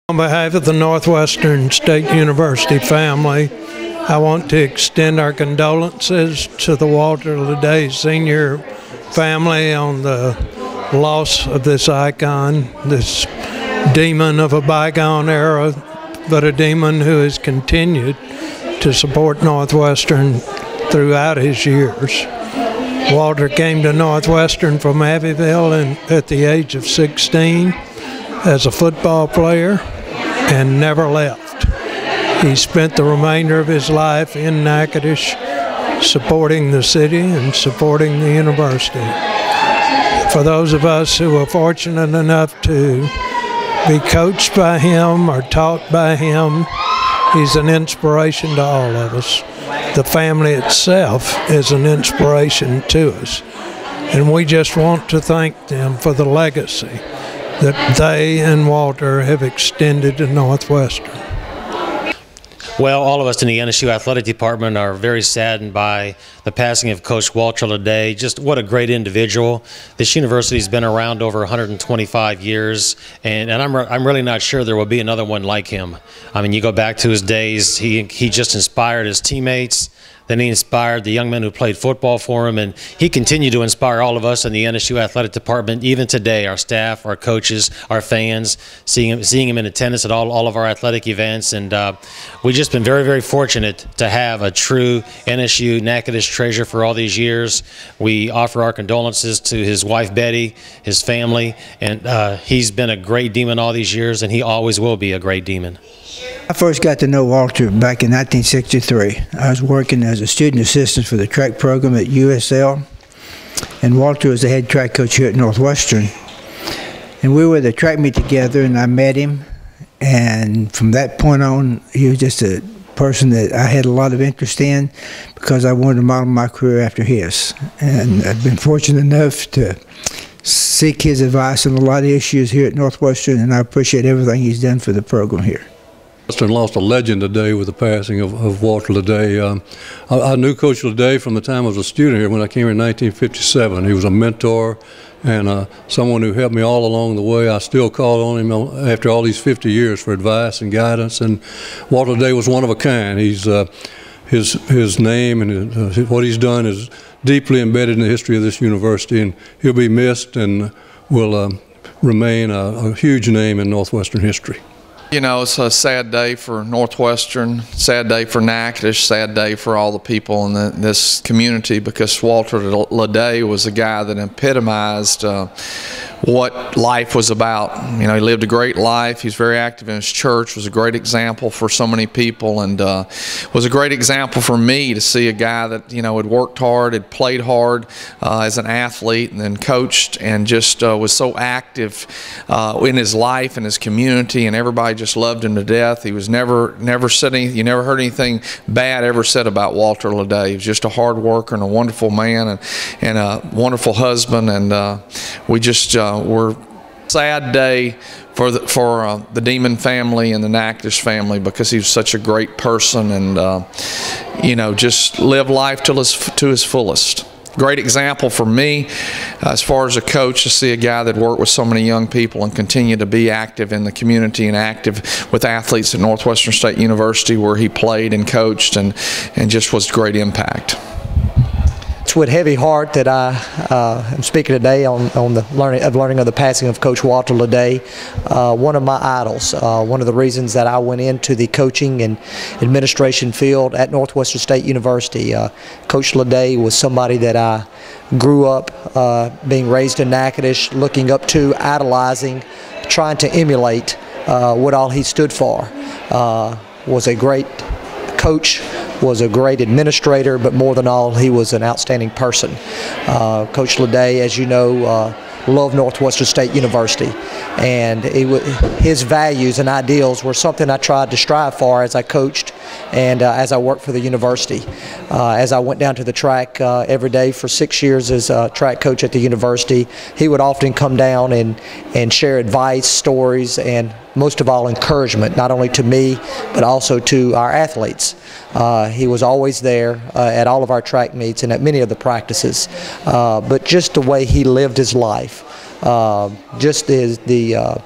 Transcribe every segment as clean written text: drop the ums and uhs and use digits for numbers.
On behalf of the Northwestern State University family, I want to extend our condolences to the Walter Ledet Sr. family on the loss of this icon, this demon of a bygone era, but a demon who has continued to support Northwestern throughout his years. Walter came to Northwestern from Abbeville at the age of 16 as a football player and never left. He spent the remainder of his life in Natchitoches supporting the city and supporting the university. For those of us who are fortunate enough to be coached by him or taught by him, he's an inspiration to all of us. The family itself is an inspiration to us. And we just want to thank them for the legacy that they and Walter have extended to Northwestern. Well, all of us in the NSU Athletic Department are very saddened by the passing of Coach Walter Ledet. Just what a great individual. This university's been around over 125 years, and I'm really not sure there will be another one like him. I mean, you go back to his days, he just inspired his teammates. Then he inspired the young men who played football for him, and he continued to inspire all of us in the NSU Athletic Department, even today, our staff, our coaches, our fans, seeing him in attendance at all of our athletic events. And we've just been very, very fortunate to have a true NSU Natchitoches treasure for all these years. We offer our condolences to his wife, Betty, his family, and he's been a great demon all these years, and he always will be a great demon. I first got to know Walter back in 1963. I was working as a student assistant for the track program at USL, and Walter was the head track coach here at Northwestern. And we were at the track meet together, and I met him, and from that point on, he was just a person that I had a lot of interest in because I wanted to model my career after his. And I've been fortunate enough to seek his advice on a lot of issues here at Northwestern, and I appreciate everything he's done for the program here. Northwestern lost a legend today with the passing of Walter Ledet. I knew Coach Ledet from the time I was a student here when I came here in 1957. He was a mentor and someone who helped me all along the way. I still call on him after all these 50 years for advice and guidance. And Walter Ledet was one of a kind. He's his name and what he's done is deeply embedded in the history of this university, and he'll be missed and will remain a huge name in Northwestern history. You know, it's a sad day for Northwestern, sad day for Natchitoches, sad day for all the people in this community, because Walter Ledet was a guy that epitomized what life was about. You know, he lived a great life. He's very active in his church, was a great example for so many people, and was a great example for me to see a guy that, you know, had worked hard, had played hard as an athlete, and then coached, and just was so active in his life and his community, and everybody just loved him to death. He was never said anything, you never heard anything bad ever said about Walter Ledet. He was just a hard worker and a wonderful man and a wonderful husband, and we just we're sad day for the Demon family and the Natchitoches family, because he was such a great person, and you know, just live life to his fullest. Great example for me as far as a coach, to see a guy that worked with so many young people and continue to be active in the community and active with athletes at Northwestern State University, where he played and coached, and just was a great impact. It's with heavy heart that I am speaking today on the learning of the passing of Coach Walter Ledet, one of my idols. One of the reasons that I went into the coaching and administration field at Northwestern State University. Coach Ledet was somebody that I grew up being raised in Natchitoches, looking up to, idolizing, trying to emulate what all he stood for. Was a great coach, was a great administrator, but more than all, he was an outstanding person. Coach Ledet, as you know, loved Northwestern State University, and his values and ideals were something I tried to strive for as I coached and as I worked for the university. As I went down to the track every day for 6 years as a track coach at the university, he would often come down and share advice, stories, and most of all encouragement, not only to me but also to our athletes. He was always there at all of our track meets and at many of the practices, but just the way he lived his life, just the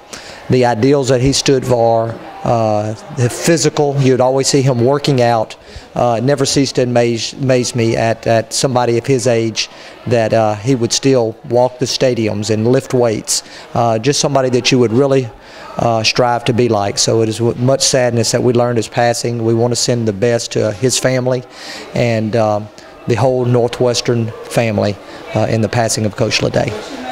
the ideals that he stood for, the physical. You'd always see him working out. Never ceased to amaze me at somebody of his age that he would still walk the stadiums and lift weights. Just somebody that you would really strive to be like. So it is with much sadness that we learned his passing. We want to send the best to his family and the whole Northwestern family in the passing of Coach Ledet.